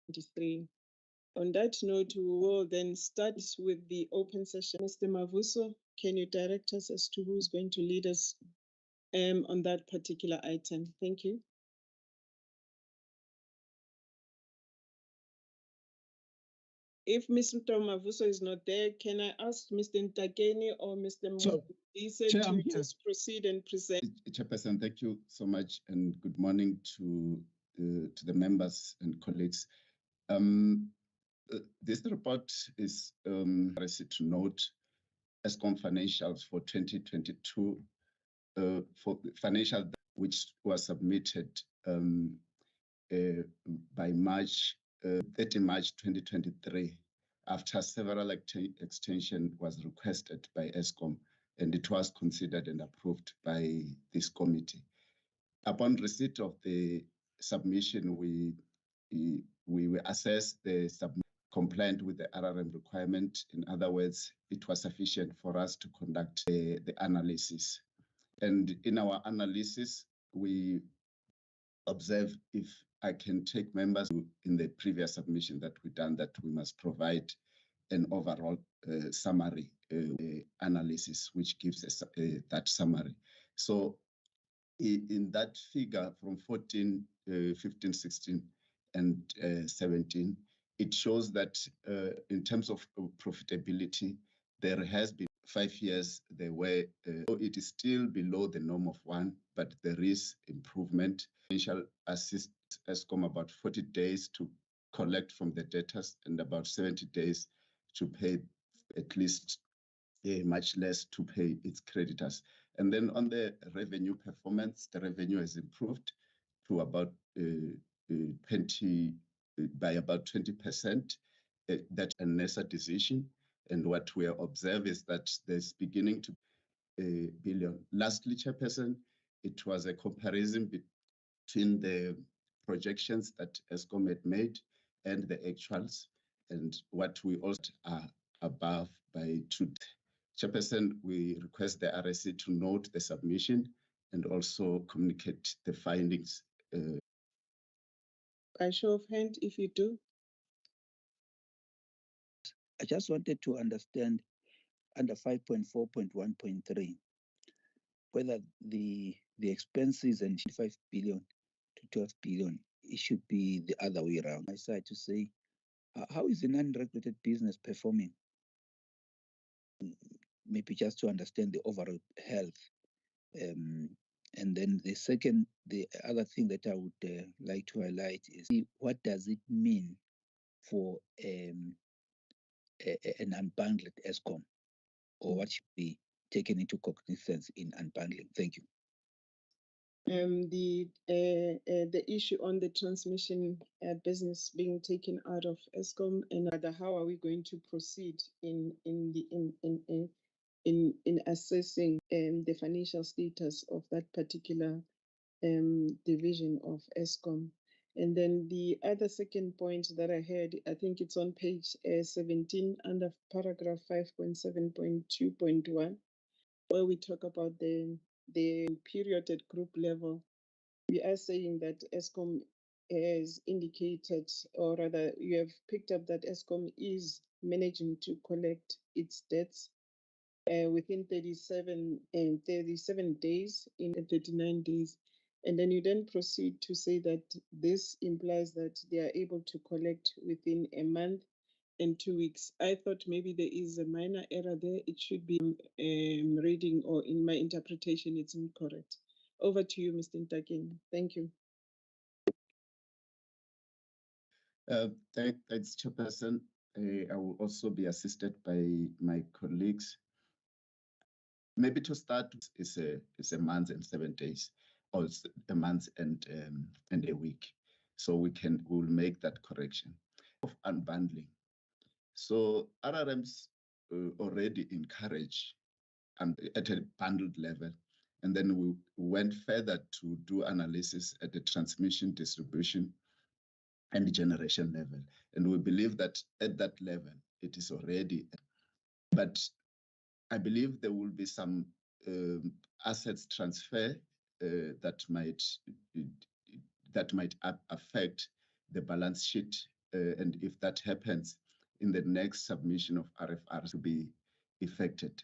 23. On that note, we will then start with the open session. Mr. Mavuso, can you direct us as to who's going to lead us on that particular item? Thank you. If Mr. Mavuso is not there, can I ask Mr. Ntakeni or Mr. Modise to just proceed and present? Chairperson, thank you so much, and good morning to the members and colleagues. This report is to note Eskom financials for 2022 for financial which was submitted by March 30 March 2023 after several extension was requested by Eskom, and it was considered and approved by this committee. Upon receipt of the submission, we assessed the compliant with the RRM requirement. In other words, it was sufficient for us to conduct the analysis. And in our analysis, we observe, if I can take members in the previous submission that we done, that we must provide an overall summary analysis, which gives us that summary. So in that figure from 14, 15, 16, and 17, it shows that in terms of profitability, there has been 5 years, there were, it is still below the norm of 1, but there is improvement. Financial assist Eskom about 40 days to collect from the debtors and about 70 days to pay, at least much less to pay its creditors. And then on the revenue performance, the revenue has improved to about 20% that a NESA decision. And what we observe is that there's beginning to be $1 billion. Lastly, Chairperson, it was a comparison between the projections that Eskom had made and the actuals, and what we also are above by 2. Chairperson, we request the RSC to note the submission and also communicate the findings. By show of hand, if you do. I just wanted to understand under 5.4.1.3 whether the expenses and 5 billion to 12 billion, it should be the other way around. My side to say, how is the non-regulated business performing? Maybe just to understand the overall health. And then the other thing that I would like to highlight is what does it mean for an unbundled Eskom, or what should be taken into cognizance in unbundling? Thank you. The issue on the transmission business being taken out of Eskom, and how are we going to proceed in assessing the financial status of that particular division of Eskom? And then the other second point that I had, I think it's on page 17 under paragraph 5.7.2.1, where we talk about the period at group level. We are saying that Eskom has indicated, or rather you have picked up that Eskom is managing to collect its debts within 37 days, in 39 days. And then you then proceed to say that this implies that they are able to collect within a month and 2 weeks. I thought maybe there is a minor error there. It should be reading, or in my interpretation, it's incorrect. Over to you, Mr. Ntakeni. Thank you. Thanks, Chairperson. I will also be assisted by my colleagues. Maybe to start, is a month and 7 days, or it's a month and a week. So we'll make that correction of unbundling. So RRMs already encourage at a bundled level, and then we went further to do analysis at the transmission, distribution, and generation level. And we believe that at that level, it is already, but I believe there will be some assets transfer that might affect the balance sheet and if that happens, in the next submission of RFRs to be effected.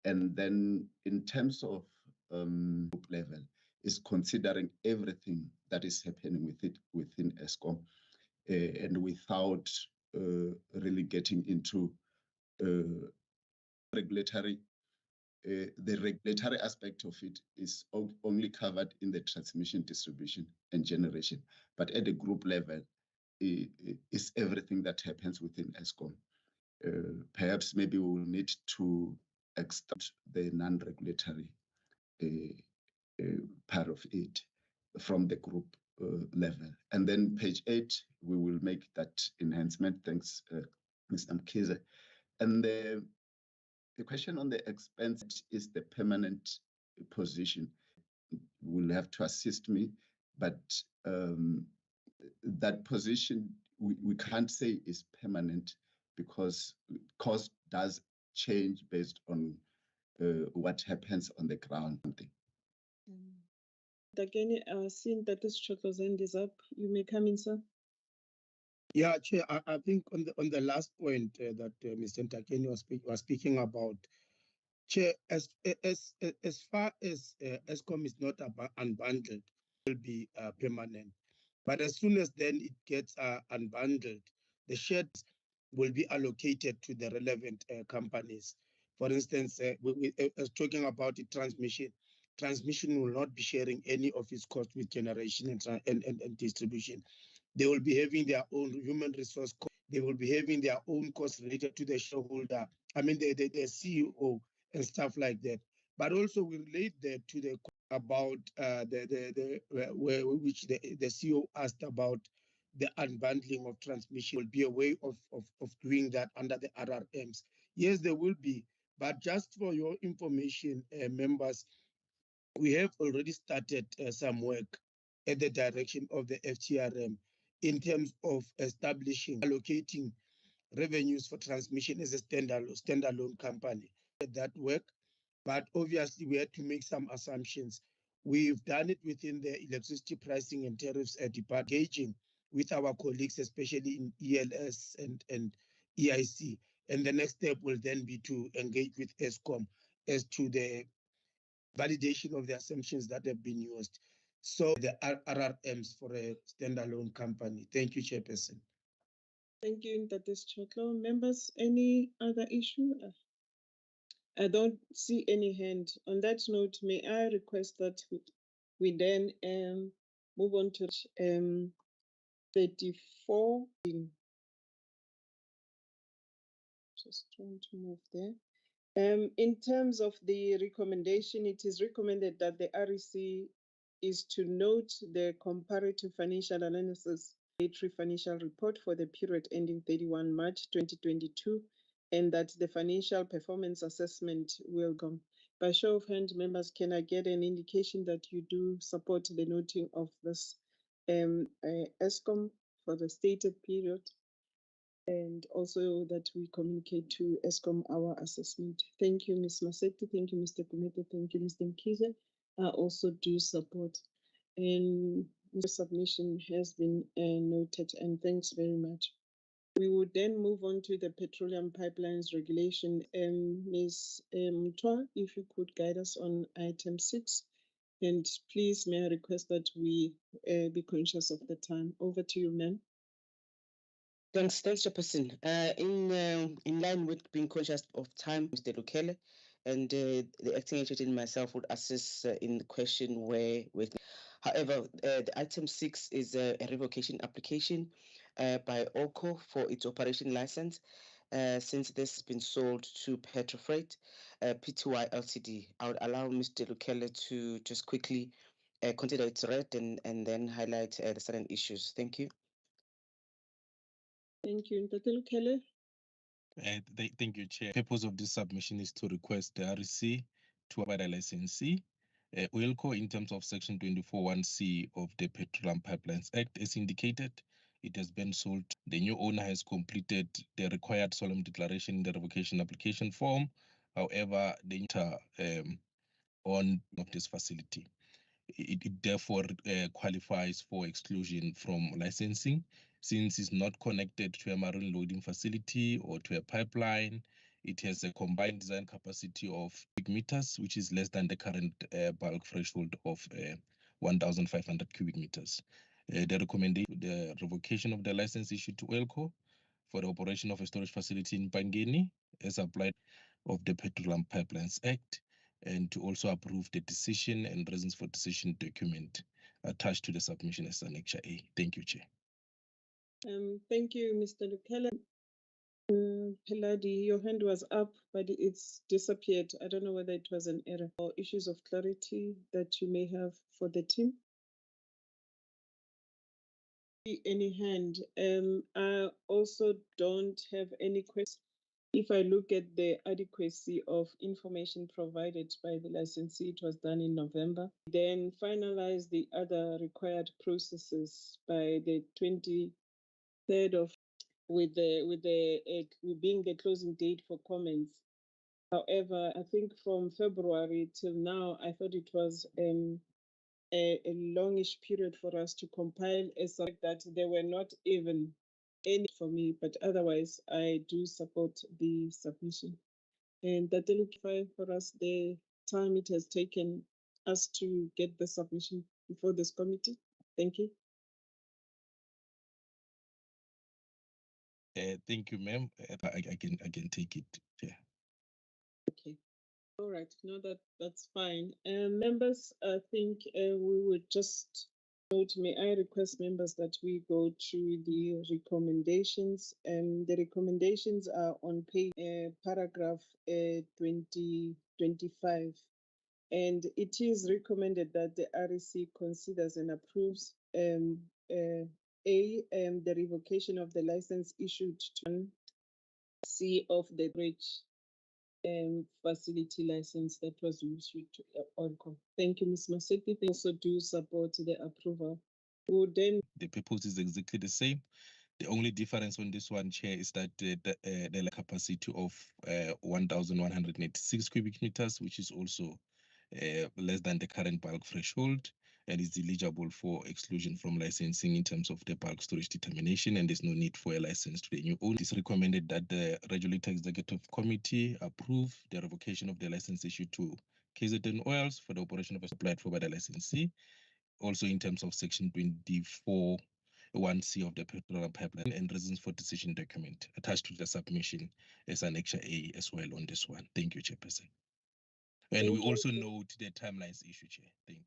And then in terms of group level, is considering everything that is happening with it within ESCOM, and without really getting into regulatory. The regulatory aspect of it is only covered in the transmission, distribution, and generation. But at the group level, is everything that happens within ESCOM. Perhaps maybe we will need to extend the non-regulatory part of it from the group level. And then page 8, we will make that enhancement. Thanks, Ms. Mkhize. And the question on the expense is the permanent position. Will have to assist me, but that position we can't say is permanent because cost does change based on what happens on the ground. Again, seeing that this Choko's end is up, you may come in, sir. Yeah, Chair, I think on the last point that Mr. Ntakeni was speaking about, Chair, as far as ESCOM is not unbundled, it will be permanent. But as soon as then it gets unbundled, the shares will be allocated to the relevant companies. For instance, as talking about the transmission will not be sharing any of its costs with generation and distribution. They will be having their own human resource cost. They will be having their own costs related to the shareholder, I mean the CEO and stuff like that. But also we relate that to the about which the CEO asked about the unbundling of transmission will be a way of doing that under the RRMs. Yes, there will be, but just for your information, members, we have already started some work at the direction of the FTRM in terms of establishing, allocating revenues for transmission as a standalone company. That work, but obviously we had to make some assumptions. We've done it within the electricity pricing and tariffs department, engaging with our colleagues, especially in ELS and EIC. And the next step will then be to engage with ESCOM as to the validation of the assumptions that have been used. So the RRMs for a standalone company. Thank you, Chairperson. Thank you, Ntates Choklo. Members, any other issue? I don't see any hand. On that note, may I request that we then move on to 34. Just trying to move there. In terms of the recommendation, it is recommended that the REC is to note the comparative financial analysis financial report for the period ending 31 March 2022, and that the financial performance assessment will go. By show of hand, members, can I get an indication that you do support the noting of this ESCOM for the stated period? And also that we communicate to ESCOM our assessment. Thank you, Ms. Maseti. Thank you, Mr. Kumete. Thank you, Mr. Mkhize. I also do support. And the submission has been noted, and thanks very much. We would then move on to the petroleum pipelines regulation. Ms. Mtwa, if you could guide us on item 6. And please, may I request that we be conscious of the time. Over to you, ma'am. Thanks, Chairperson. In line with being conscious of time, Mr. Lukele, and the acting agent and myself would assist in the question where. However, the item 6 is a revocation application by OCO for its operation license. Since this has been sold to Petrofreight Pty Ltd, I would allow Mr. Lukele to just quickly consider its read and then highlight the certain issues. Thank you. Thank you, Ntate Lukele. Thank you, Chair. The purpose of this submission is to request the REC to provide a licensee, OILCO, in terms of Section 24(1)(c) of the Petroleum Pipelines Act. As indicated, it has been sold. The new owner has completed the required solemn declaration in the revocation application form. However, the on of this facility. it therefore qualifies for exclusion from licensing since it's not connected to a marine loading facility or to a pipeline. It has a combined design capacity of cubic meters, which is less than the current bulk threshold of 1,500 cubic meters. The recommendation, the revocation of the license issued to Oilco for the operation of a storage facility in Pangeni as applied of the Petroleum Pipelines Act, and to also approve the decision and reasons for decision document attached to the submission as Annex A. Thank you, Chair. Thank you, Mr. Lukele. Peladi, your hand was up, but it's disappeared. I don't know whether it was an error or issues of clarity that you may have for the team. Any hand. I also don't have any questions. If I look at the adequacy of information provided by the licensee, it was done in November. Then finalize the other required processes by the 23rd of, with the being the closing date for comments. However, I think from February till now, I thought it was a longish period for us to compile a subject that there were not even any for me, but otherwise I do support the submission. And that will clarify for us the time it has taken us to get the submission before this committee. Thank you. Thank you, ma'am. I can take it. Yeah. Okay. All right. No, that's fine. Members, I think we would just note, may I request members that we go through the recommendations. The recommendations are on page paragraph 2025. And it is recommended that the REC considers and approves the revocation of the license issued to C of the bridge facility license that was issued to Oilco. Thank you, Ms. Masepi. They also do support the approval. Would then the purpose is exactly the same. The only difference on this one, Chair, is that the capacity of 1,186 cubic meters, which is also less than the current bulk threshold, and is eligible for exclusion from licensing in terms of the bulk storage determination, and there's no need for a license to the new owner. It's recommended that the Regulator Executive Committee approve the revocation of the license issued to KZN Oils for the operation of a applied for by the licensee. Also in terms of Section 24 1C of the Petroleum Pipeline and reasons for decision document attached to the submission as Annex A as well on this one. Thank you, Chairperson. And we also note the timelines issue, Chair. Thank you.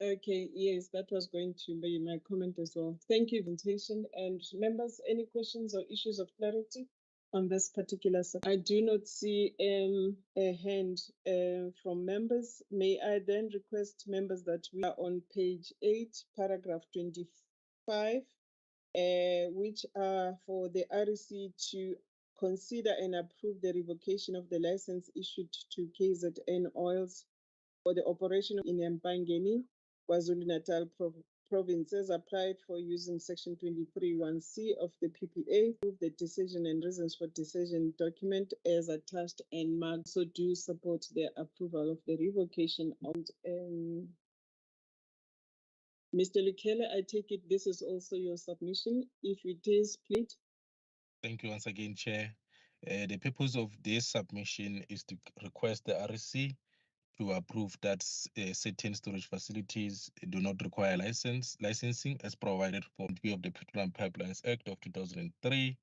Okay, yes, that was going to be my comment as well. Thank you, presentation. And members, any questions or issues of clarity on this particular subject? I do not see a hand from members. May I then request members that we are on page 8, paragraph 25, which are for the REC to consider and approve the revocation of the license issued to KZN Oils for the operation in Mpangeni, KwaZulu-Natal province, as applied for using Section 23(1)(c) of the PPA, the decision and reasons for decision document as attached and marked. So do support the approval of the revocation. Mr. Lukele, I take it this is also your submission. If it is, please. Thank you once again, Chair. The purpose of this submission is to request the REC to approve that certain storage facilities do not require licensing as provided for of the Petroleum Pipelines Act of 2003,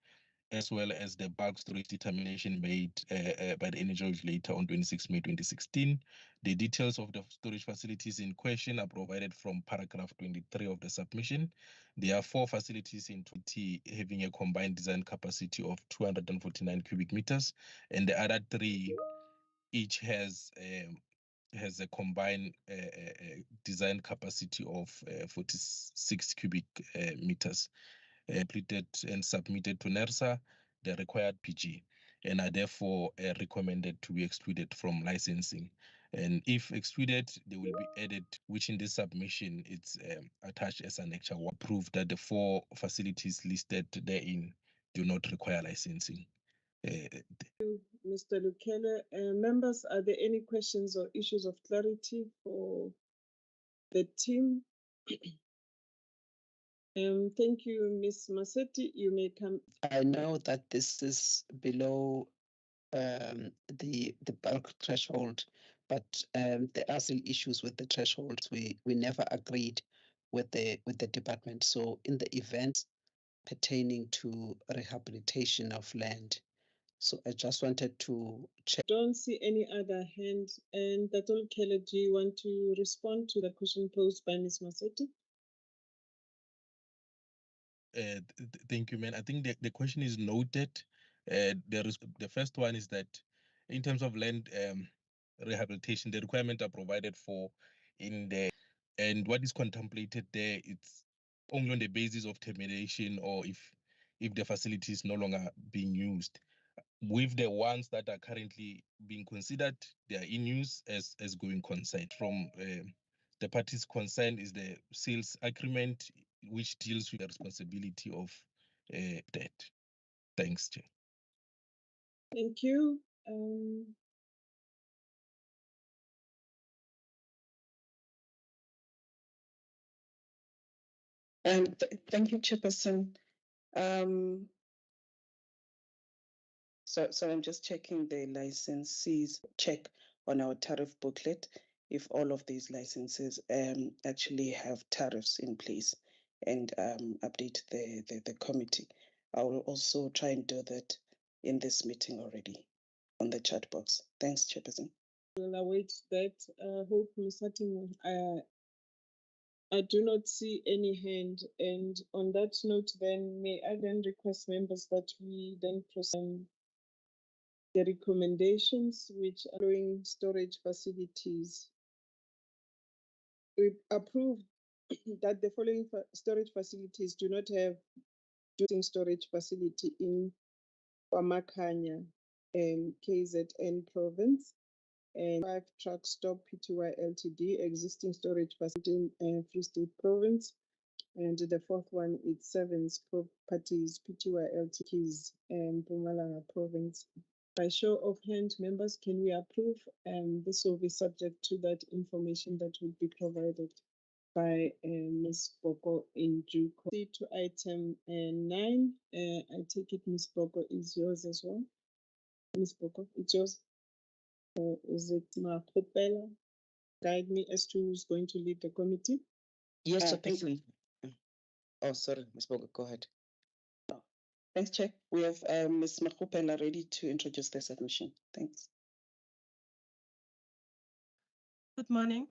as well as the bulk storage determination made by the Energy Regulator on 26 May 2016. The details of the storage facilities in question are provided from paragraph 23 of the submission. There are 4 facilities in 20 having a combined design capacity of 249 cubic meters, and the other 3 each has a combined design capacity of 46 cubic meters. Completed and submitted to NERSA, the required PG, and are therefore recommended to be excluded from licensing. And if excluded, they will be added, which in this submission it's attached as an extra one. Proof that the 4 facilities listed therein do not require licensing. Mr. Lukele. Members, are there any questions or issues of clarity for the team. Thank you, Ms. Masetti. You may come. I know that this is below the bulk threshold, but there are still issues with the thresholds. We never agreed with the department. So in the events pertaining to rehabilitation of land, so I just wanted to check. Don't see any other hand. And Datul Kele, do you want to respond to the question posed by Ms. Masetti? Thank you, man. I think the question is noted. The first one is that in terms of land rehabilitation, the requirements are provided for in the, and what is contemplated there, it's only on the basis of termination or if the facility is no longer being used. With the ones that are currently being considered, they are in use as going concern. From the parties concerned is the sales agreement, which deals with the responsibility of debt. Thanks, Chair. Thank you. Thank you, Chairperson. So I'm just checking the licensees check on our tariff booklet if all of these licenses actually have tariffs in place, and update the committee. I will also try and do that in this meeting already on the chat box. Thanks, Chairperson. We'll await that. Hope Ms. Hattingh, I do not see any hand. And on that note, then may I then request members that we then proceed the recommendations which are following storage facilities. We approve that the following storage facilities do not have storage facility in Wamakhanya and KZN province, and 5 Truck Stop Pty Ltd, existing storage facility in Free State province. And the fourth one is Sevens Properties Pty Ltd in Mpumalanga province. By show of hand, members, can we approve? And this will be subject to that information that will be provided by Ms. Boko in due course. To item 9, I take it Ms. Boko is yours as well. Ms. Boko, it's yours. Or is it Makopela? Guide me as to who's going to lead the committee. Yes, Chairperson. Oh, sorry, Ms. Boko, go ahead. Oh, thanks, Chair. We have Ms. Makopela ready to introduce the submission. Thanks. Good morning.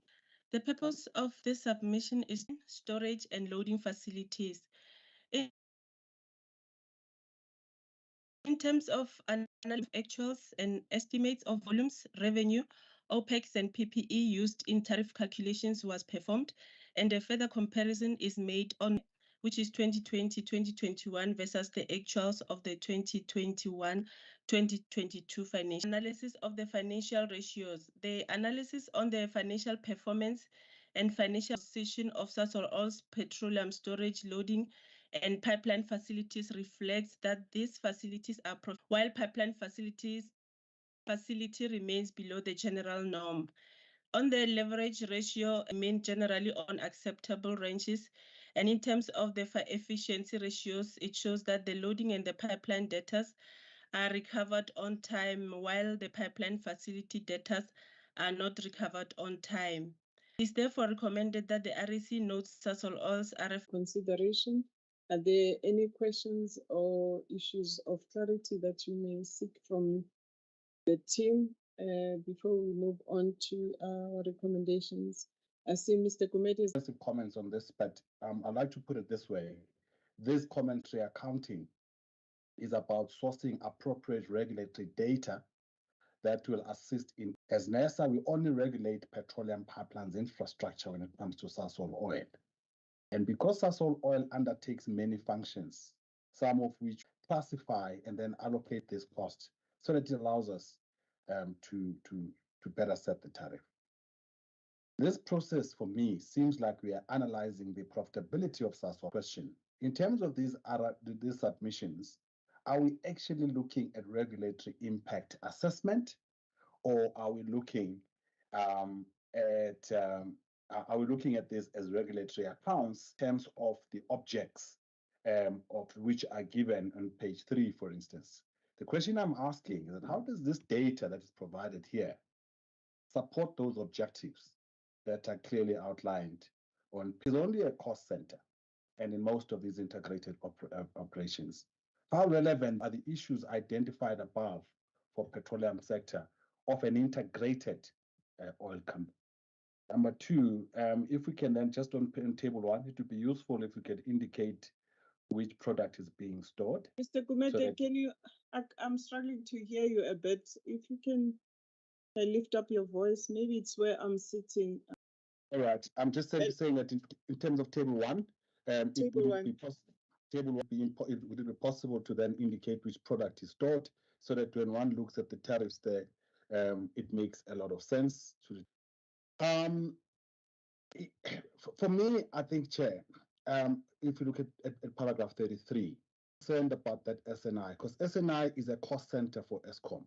The purpose of this submission is storage and loading facilities. In terms of actuals and estimates of volumes, revenue, OPEX and PPE used in tariff calculations was performed, and a further comparison is made on which is 2020-2021 versus the actuals of the 2021-2022 financial analysis of the financial ratios. The analysis on the financial performance and financial position of Sasol Oil's petroleum storage, loading and pipeline facilities reflects that these facilities are while pipeline facility remains below the general norm. On the leverage ratio, remain generally on acceptable ranges. And in terms of the efficiency ratios, it shows that the loading and the pipeline data are recovered on time, while the pipeline facility data are not recovered on time. It is therefore recommended that the REC notes Sasol Oil's RF consideration. Are there any questions or issues of clarity that you may seek from the team before we move on to our recommendations? I see Mr. Gumede has comments on this, but I'd like to put it this way. This commentary accounting is about sourcing appropriate regulatory data that will assist in, as NESA, we only regulate petroleum pipelines infrastructure when it comes to Sasol Oil. And because Sasol Oil undertakes many functions, some of which classify and then allocate this cost, so that it allows us to better set the tariff. This process for me seems like we are analyzing the profitability of Sasol. Question: in terms of these submissions, are we actually looking at regulatory impact assessment, or are we looking at are we looking at this as regulatory accounts in terms of the objects of which are given on page 3, for instance? The question I'm asking is that how does this data that is provided here support those objectives that are clearly outlined on is only a cost center and in most of these integrated operations? How relevant are the issues identified above for petroleum sector of an integrated oil company? Number 2, if we can then just on table 1, it would be useful if we could indicate which product is being stored. Mr. Gumede, can you, I'm struggling to hear you a bit. If you can lift up your voice, maybe it's where I'm sitting. All right, I'm just saying that in terms of table 1, would it be possible to then indicate which product is stored so that when one looks at the tariffs there, it makes a lot of sense. For me, I think, Chair, if you look at paragraph 33, concerned about that SNI, because SNI is a cost center for Eskom.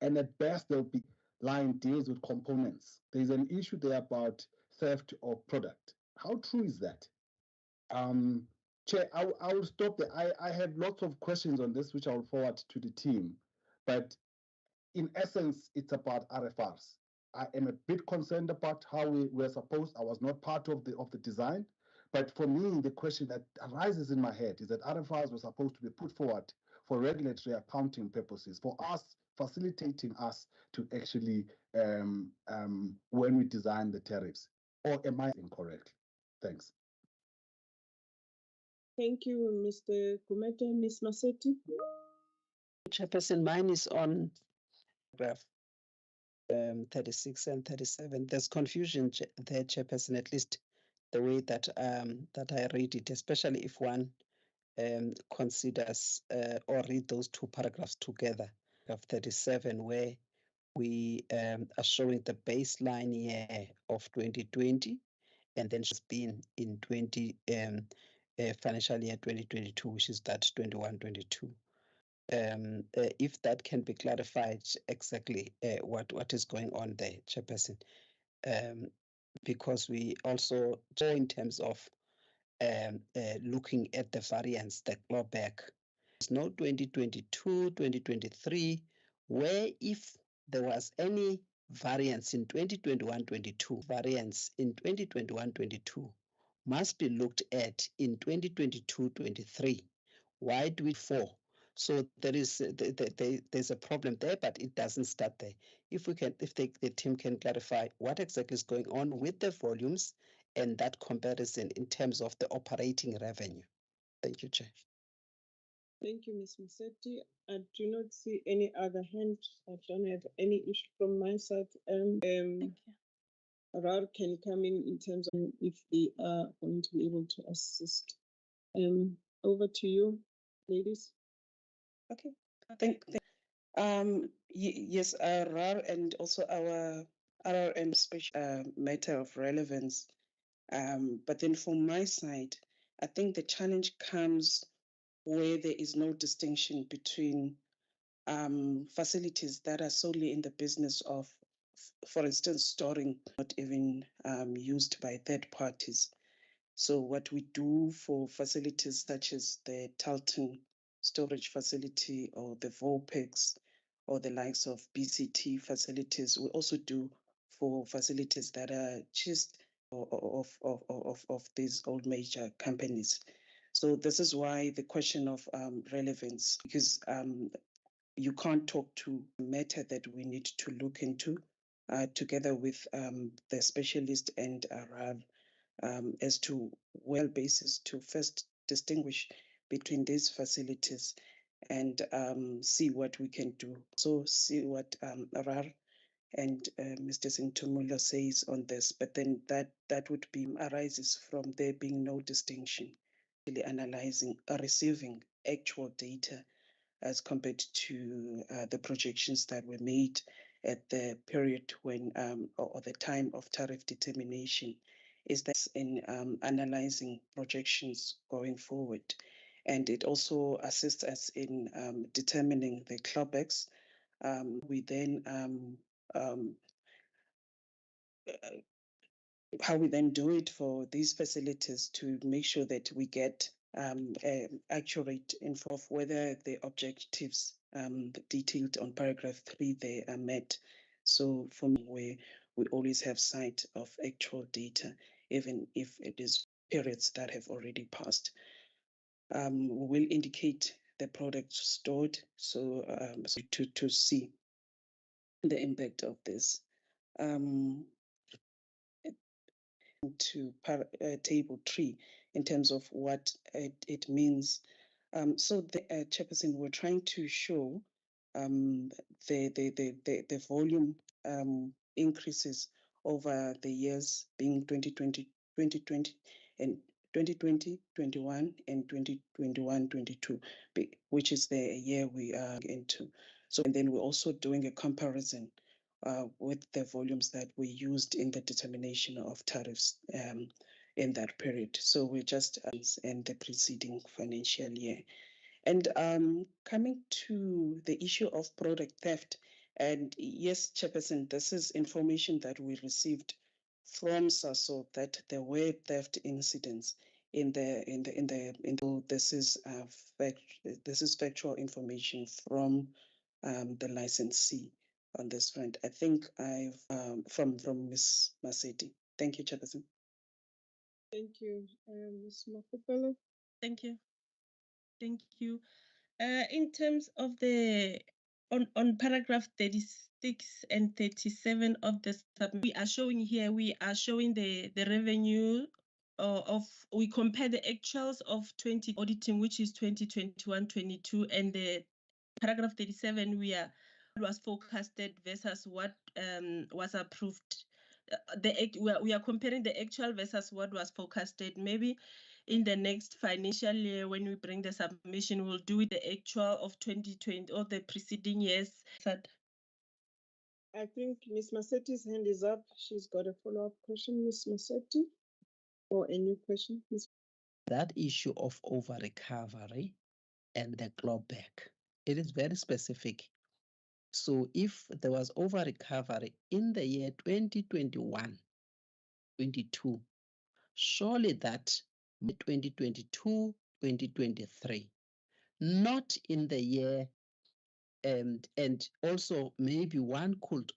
And at best, there'll be line deals with components. There's an issue there about theft of product. How true is that? Chair, I will stop there. I have lots of questions on this, which I will forward to the team. But in essence, it's about RFRs. I am a bit concerned about how we were supposed. I was not part of the design, but for me, the question that arises in my head is that RFRs were supposed to be put forward for regulatory accounting purposes, for us facilitating us to actually when we design the tariffs. Or am I incorrect? Thanks. Thank you, Mr. Gumede. Ms. Masetti? Chairperson, mine is on graph 36 and 37. There's confusion there, Chairperson, at least the way that that I read it, especially if one considers or read those two paragraphs together. Of 37, where we are showing the baseline year of 2020, and then she's been in financial year 2022, which is that 21-22. If that can be clarified exactly what is going on there, Chairperson, because we also saw in terms of looking at the variance, the clawback. There's no 2022, 2023, where if there was any variance in 2021-22, variance in 2021-22 must be looked at in 2022-23. Why do we fall? So there is there's a problem there, but it doesn't start there. If the team can clarify what exactly is going on with the volumes and that comparison in terms of the operating revenue. Thank you, Chair. Thank you, Ms. Masetti. I do not see any other hand. I don't have any issue from my side. Thank you. RAR can come in terms of if they are going to be able to assist. Over to you, ladies. Okay. Yes, RAR and also our RRM special matter of relevance. But then from my side, I think the challenge comes where there is no distinction between facilities that are solely in the business of, for instance, storing, not even used by third parties. So what we do for facilities such as the Talton storage facility or the Volpex or the likes of BCT facilities, we also do for facilities that are just of these old major companies. So this is why the question of relevance, because you can't talk to a matter that we need to look into together with the specialist and RAV as to basis to first distinguish between these facilities and see what we can do. So see what RAR and Mr. Sintumula says on this, but then that would be arises from there being no distinction, really analyzing or receiving actual data as compared to the projections that were made at the period when or the time of tariff determination, is that in analyzing projections going forward. And it also assists us in determining the clawbacks. We then how we then do it for these facilities to make sure that we get accurate info of whether the objectives detailed on paragraph 3 they are met. So for me, where we always have sight of actual data, even if it is periods that have already passed. We will indicate the product stored so to see the impact of this. To table 3 in terms of what it means. So the Chairperson, we're trying to show the volume increases over the years being 2020 and 2020, 21 and 2021, 22, which is the year we are into. So, and then we're also doing a comparison with the volumes that we used in the determination of tariffs in that period. So we just in the preceding financial year. And coming to the issue of product theft, and yes, Chairperson, this is information that we received from SASO that there were theft incidents this is factual information from the licensee on this front. I think I've from Ms. Maseti. Thank you, Chairperson. Thank you, Ms. Mafupelo. Thank you. Thank you. In terms of the on paragraph 36 and 37 of the submission, we are showing the revenue we compare the actuals of 20 auditing, which is 2021-22, and the paragraph 37 we was forecasted versus what was approved. We are comparing the actual versus what was forecasted. Maybe in the next financial year, when we bring the submission, we'll do it the actual of 2020 or the preceding years. I think Ms. Maseti's hand is up. She's got a follow-up question, Ms. Maseti, or a new question. Ms. That issue of over recovery and the clawback, it is very specific. So if there was over recovery in the year 2021, 22, surely that 2022, 2023, not in the year, and also maybe one could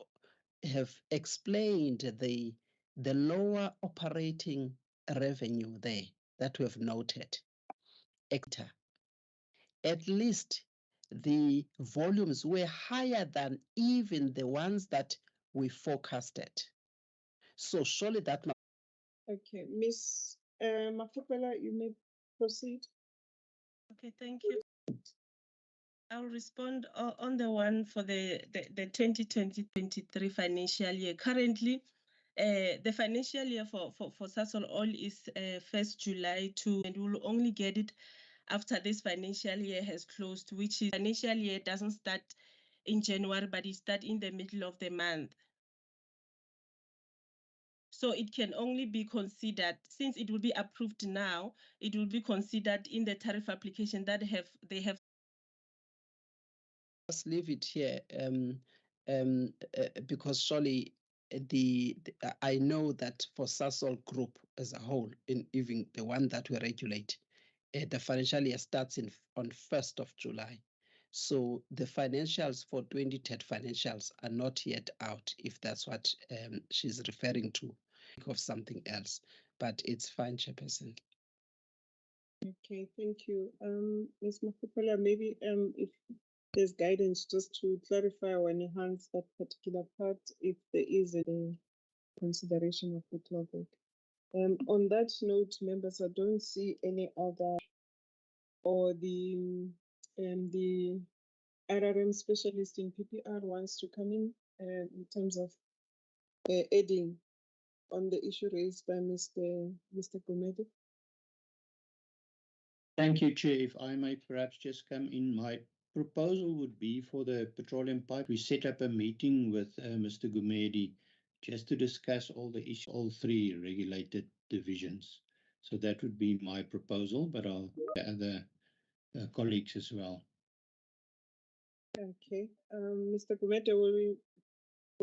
have explained the lower operating revenue there that we have noted. At least the volumes were higher than even the ones that we forecasted. So surely that. Okay, Ms. Mafupela, you may proceed. Okay, thank you. I'll respond on the one for the 2020-23 financial year. Currently, the financial year for Sasol Oil is 1st July and we'll only get it after this financial year has closed, which is financial year doesn't start in January, but it starts in the middle of the month. So it can only be considered, since it will be approved now, it will be considered in the tariff application that they have. Just leave it here because surely I know that for Sasol Group as a whole, in even the one that we regulate, the financial year starts on 1st of July. So the financials for 2010 financials are not yet out, if that's what she's referring to. Think of something else, but it's fine, Chairperson. Okay, thank you. Ms. Mafupela, maybe if there's guidance just to clarify or enhance that particular part, if there is a consideration of the clawback. On that note, members, I don't see any other or the RRM specialist in PPR wants to come in terms of adding on the issue raised by Mr. Gumede. Thank you, Chair. If I may perhaps just come in, my proposal would be for the petroleum pipe, we set up a meeting with Mr. Gumede just to discuss all the issues, all three regulated divisions. So that would be my proposal, but I'll other colleagues as well. Okay, Mr. Gumede, will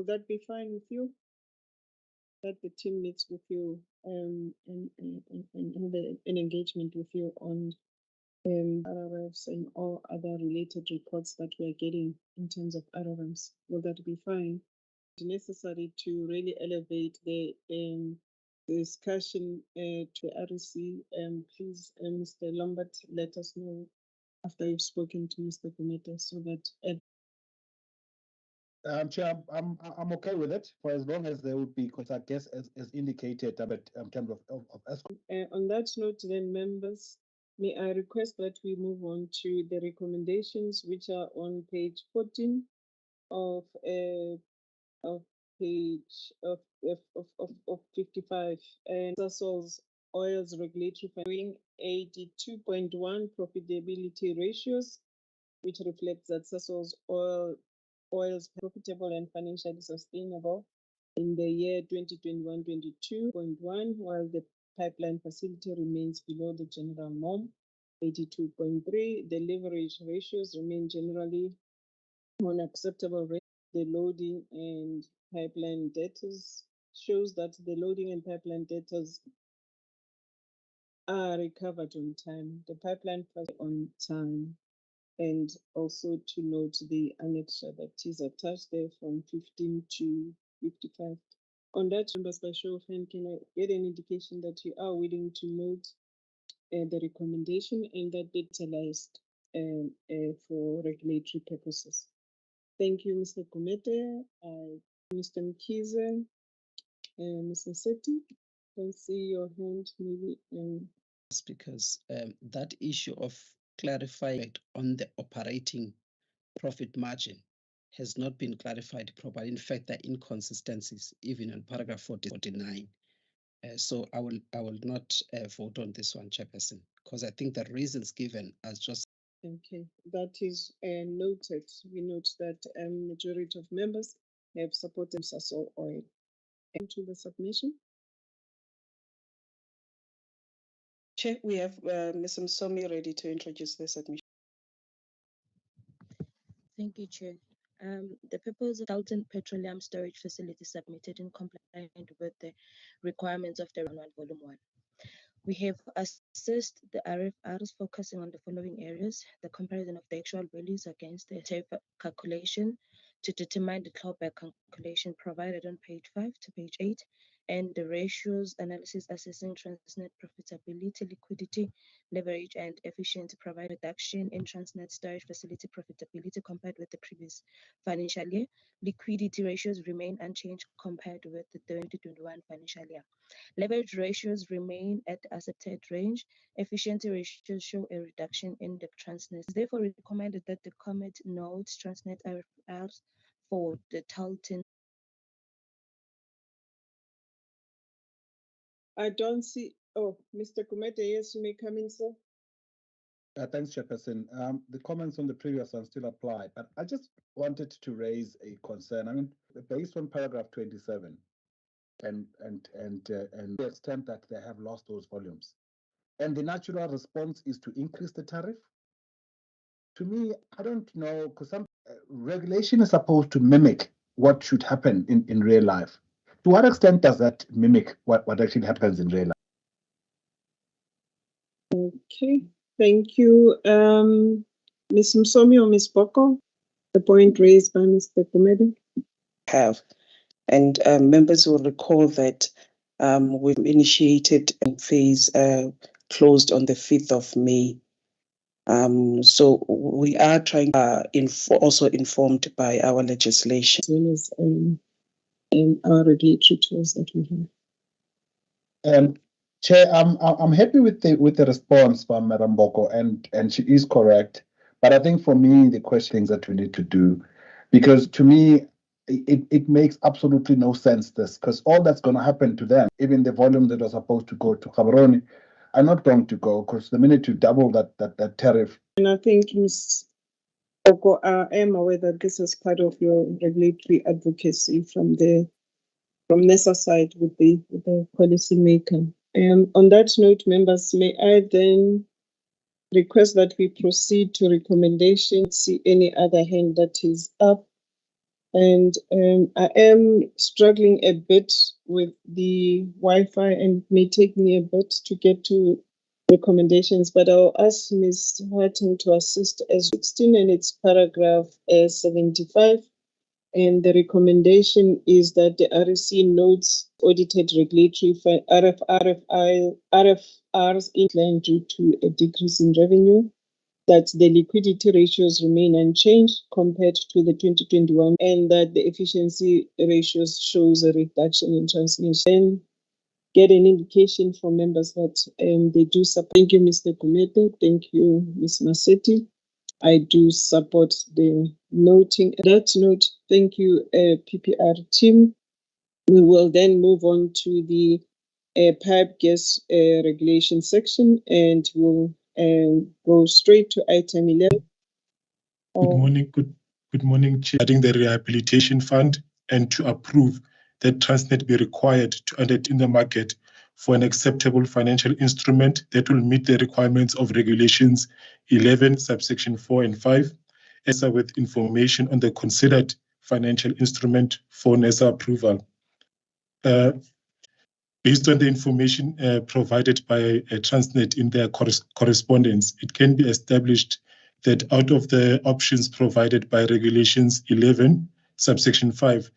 that be fine with you? that the team meets with you and an engagement with you on RRFs and all other related reports that we are getting in terms of RRMs. Will that be fine? It's necessary to really elevate the discussion to REC. Please, Mr. Lombard, let us know after you've spoken to Mr. Gumede so that Chair, I'm okay with it for as long as there would be, because I guess as indicated, but in terms of ESCOM. On that note, then, members, may I request that we move on to the recommendations, which are on page 14 of page of 55, and Sasol's oils regulatory following 82.1 profitability ratios, which reflects that Sasol's oils profitable and financially sustainable in the year 2021-22.1, while the pipeline facility remains below the general norm, 82.3. The leverage ratios remain generally on acceptable rate. The loading and pipeline debtors shows that the loading and pipeline debtors are recovered on time. The pipeline on time. And also to note the annexure that is attached there from 15 to 55. On that, members, by show of hand, can I get an indication that you are willing to note the recommendation and that utilized for regulatory purposes? Thank you, Mr. Gumede, Mr. Mkhize, Mr. Seti. Can see your hand maybe. Because that issue of clarifying on the operating profit margin has not been clarified properly. In fact, there are inconsistencies even in paragraph 49. So I will not vote on this one, Chairperson, because I think the reasons given as just. Okay, that is noted. We note that majority of members have supported Sasol oil. To the submission. Chair, we have Ms. Msomi ready to introduce the submission. Thank you, Chair. The purpose of Dalton Petroleum Storage Facility submitted in compliance with the requirements of the Round 1 Volume 1. We have assessed the RFRs focusing on the following areas: the comparison of the actual values against the tariff calculation to determine the clawback calculation provided on page 5 to page 8, and the ratios analysis assessing Transnet profitability, liquidity, leverage, and efficiency provide reduction in Transnet storage facility profitability compared with the previous financial year. Liquidity ratios remain unchanged compared with the 2021 financial year. Leverage ratios remain at the accepted range. Efficiency ratios show a reduction in the Transnet. It's therefore recommended that the committee notes Transnet RFRs for the Dalton. I don't see. Oh, Mr. Gumede, yes, you may come in, sir. Thanks, Chairperson. The comments on the previous one still apply, but I just wanted to raise a concern. I mean, based on paragraph 27, and the extent that they have lost those volumes, and the natural response is to increase the tariff. To me, I don't know, because some regulation is supposed to mimic what should happen in real life. To what extent does that mimic what actually happens in real life? Okay, thank you. Ms. Msomi or Ms. Boko, the point raised by Mr. Gumede. And members will recall that we've initiated phase closed on the 5th of May. So we are trying also informed by our legislation. As well as our regulatory tools that we have. Chair, I'm happy with the response from Madam Boko, and she is correct. But I think for me, the question that we need to do, because to me, it makes absolutely no sense this, because all that's going to happen to them, even the volume that are supposed to go to Gaborone, are not going to go, because the minute you double that tariff. And I think Ms. Boko, I am aware that this is part of your regulatory advocacy from NESA side with the policy maker. On that note, members, may I then request that we proceed to recommendations. See any other hand that is up? And I am struggling a bit with the Wi-Fi and may take me a bit to get to recommendations, but I'll ask Ms. Harting to assist as 16 and its paragraph 75. And the recommendation is that the REC notes audited regulatory RFRs inclined due to a decrease in revenue, that the liquidity ratios remain unchanged compared to the 2021, and that the efficiency ratios shows a reduction in transmission. Get an indication from members that they do support. Thank you, Mr. Gumede. Thank you, Ms. Maseti. I do support the noting. That note, thank you, PPR team. We will then move on to the pipe gas regulation section, and we'll go straight to item 11. Good morning, Chair. Regarding the rehabilitation fund, and to approve that Transnet be required to undertake in the market for an acceptable financial instrument that will meet the requirements of regulations 11, subsection 4 and 5, as with information on the considered financial instrument for NESA approval. Based on the information provided by Transnet in their correspondence, it can be established that out of the options provided by regulations 11, subsection 5,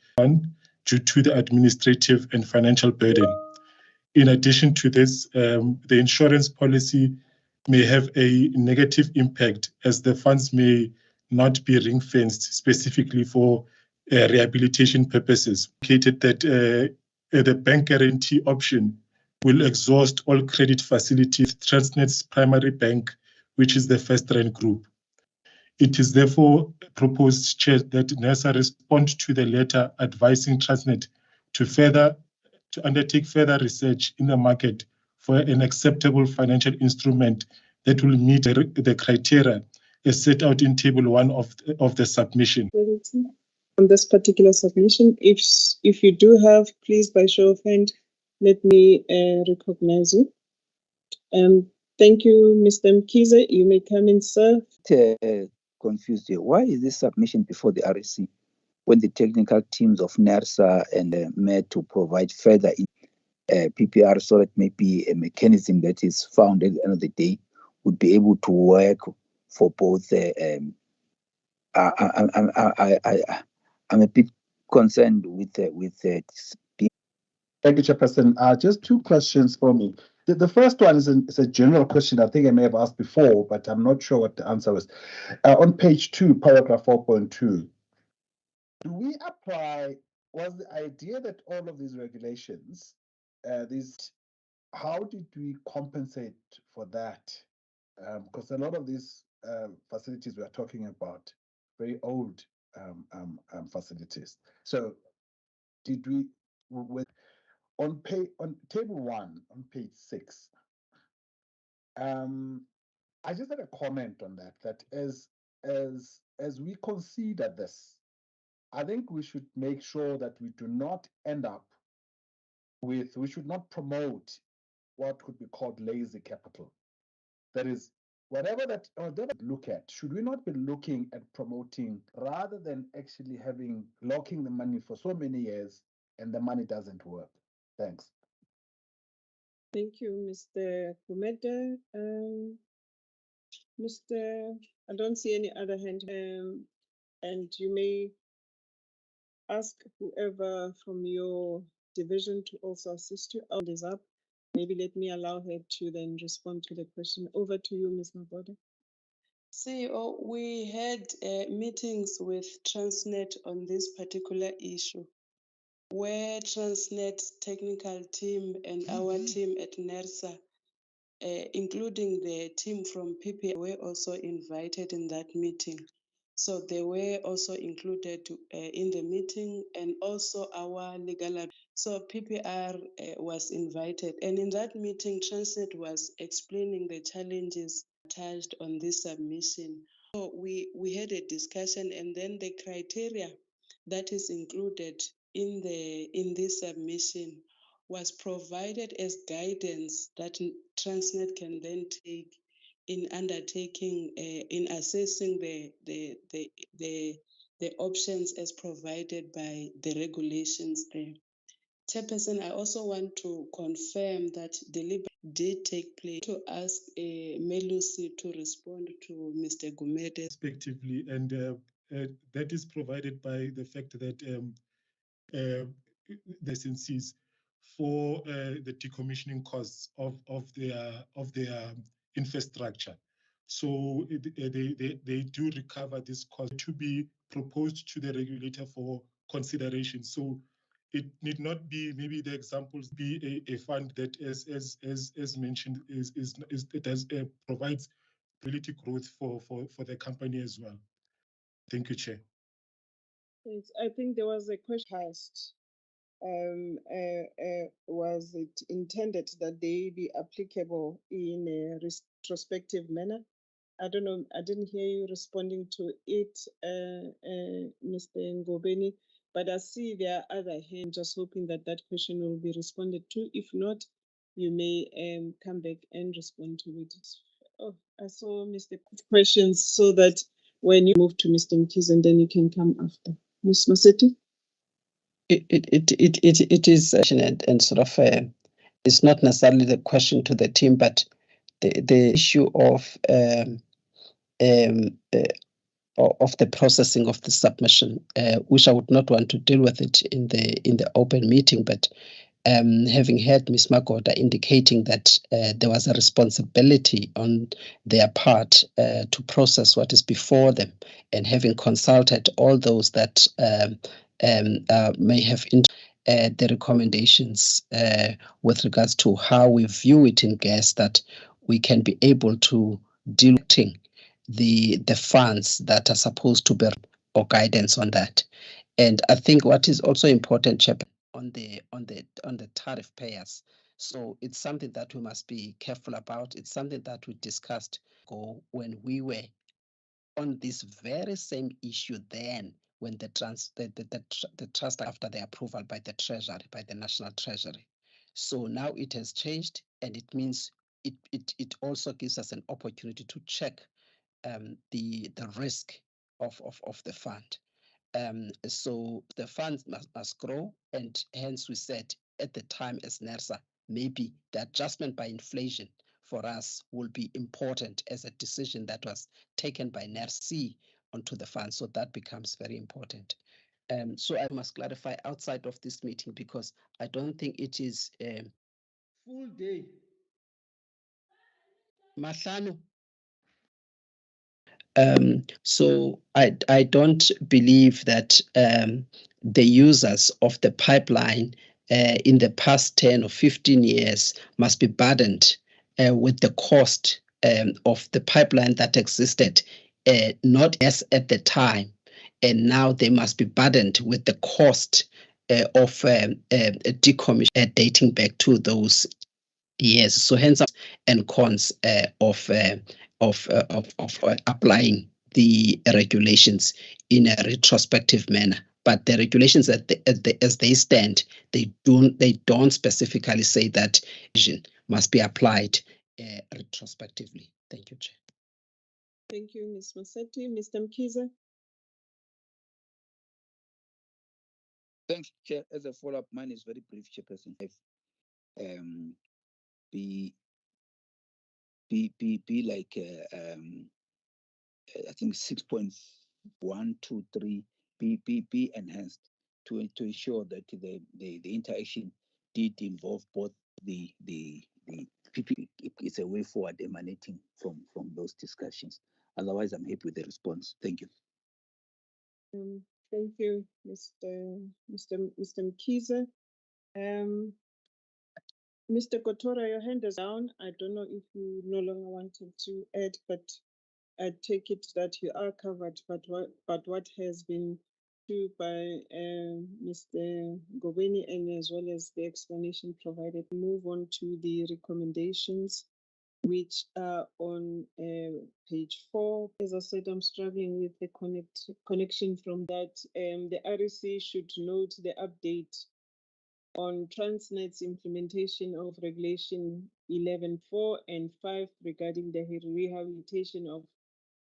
due to the administrative and financial burden. In addition to this, the insurance policy may have a negative impact, as the funds may not be ring-fenced specifically for rehabilitation purposes. Indicated that the bank guarantee option will exhaust all credit facilities, Transnet's primary bank, which is the First Rand Group. It is therefore proposed, Chair, that NESA respond to the letter advising Transnet to undertake further research in the market for an acceptable financial instrument that will meet the criteria as set out in Table 1 of the submission. On this particular submission, if you do have, please, by show of hand, let me recognize you. Thank you, Mr. Mkize. You may come in, sir. Confused here. Why is this submission before the REC when the technical teams of NERSA and met to provide further PPR, so that maybe a mechanism that is found at the end of the day would be able to work for both? I'm a bit concerned with Thank you, Chairperson. Just two questions for me. The first one is a general question. I think I may have asked before, but I'm not sure what the answer was. On page 2, paragraph 4.2, do we apply, was the idea that all of these regulations, how did we compensate for that? Because a lot of these facilities we are talking about, very old facilities. So did we, on table 1, on page 6, I just had a comment on that as we consider this, I think we should make sure that we do not end up with, we should not promote what could be called lazy capital. That is, whatever look at, should we not be looking at promoting rather than actually locking the money for so many years and the money doesn't work? Thanks. Thank you, Mr. Gumede. I don't see any other hand, and you may ask whoever from your division to also assist you. Hand is up. Maybe let me allow her to then respond to the question. Over to you, Ms. Mabode. CEO, we had meetings with Transnet on this particular issue, where Transnet's technical team and our team at NERSA, including the team from PPR, were also invited in that meeting. So they were also included in the meeting, and also our legal. So PPR was invited, and in that meeting, Transnet was explaining the challenges attached on this submission. So we had a discussion, and then the criteria that is included in this submission was provided as guidance that Transnet can then take in undertaking in assessing the the options as provided by the regulations there. Chairperson, I also want to confirm that deliberation did take place. To ask Melusi to respond to Mr. Gumede. Respectively, and that is provided by the fact that the licensees for the decommissioning costs of their infrastructure. So they do recover this cost to be proposed to the regulator for consideration. So it need not be, maybe the examples be a fund that, as mentioned, it does provides ability growth for the company as well. Thank you, Chair. Yes, I think there was a question asked. Was it intended that they be applicable in a retrospective manner? I don't know. I didn't hear you responding to it, Mr. Ngobeni, but I see there are other hands. Just hoping that that question will be responded to. If not, you may come back and respond to it. Oh, I saw Mr. Questions, so that when you move to Mr. Mkhize, and then you can come after. Ms. Masetti? It is and sort of it's not necessarily the question to the team, but the issue of the processing of the submission, which I would not want to deal with it in the open meeting, but having heard Ms. Magoda indicating that there was a responsibility on their part to process what is before them, and having consulted all those that may have the recommendations with regards to how we view it in gas, that we can be able to deal with the funds that are supposed to be, or guidance on that. And I think what is also important, Chap, on the tariff payers. So it's something that we must be careful about. It's something that we discussed when we were on this very same issue then, when the trust after the approval by the Treasury, by the National Treasury. So now it has changed, and it means it also gives us an opportunity to check the risk of the fund. So the funds must grow, and hence we said at the time as NERSA, maybe the adjustment by inflation for us will be important as a decision that was taken by NERSA onto the fund. So that becomes very important. So I must clarify outside of this meeting, because I don't think it is full day. Mahlanu. So I don't believe that the users of the pipeline in the past 10 or 15 years must be burdened with the cost of the pipeline that existed, not as at the time, and now they must be burdened with the cost of decommission dating back to those years. So hence and cons of applying the regulations in a retrospective manner. But the regulations as they stand, they don't specifically say that must be applied retrospectively. Thank you, Chair. Thank you, Ms. Masetti. Mr. Mkhize? Thanks, Chair. As a follow-up, mine is very brief, Chairperson. Be like I think 6.123 be enhanced to ensure that the interaction did involve both the PP. It's a way forward emanating from those discussions. Otherwise, I'm happy with the response. Thank you. Thank you, Mr. Mkhize. Mr. Kotora, your hand is down. I don't know if you no longer wanted to add, but I take it that you are covered. But what has been due by Mr. Ngobeni, and as well as the explanation provided, move on to the recommendations, which are on page 4. As I said, I'm struggling with the connection from that. The REC should note the update on Transnet's implementation of Regulation 11.4 and 5 regarding the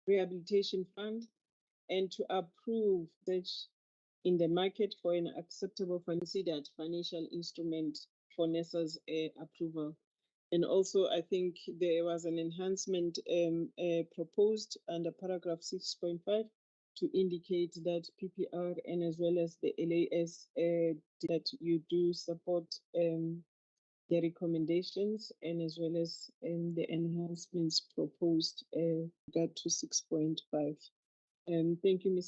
rehabilitation fund. and to approve that in the market for an acceptable considered financial instrument for NESA's approval. And also, I think there was an enhancement proposed under paragraph 6.5 to indicate that PPR and as well as the LAS that you do support the recommendations and as well as the enhancements proposed regard to 6.5. Thank you, Ms.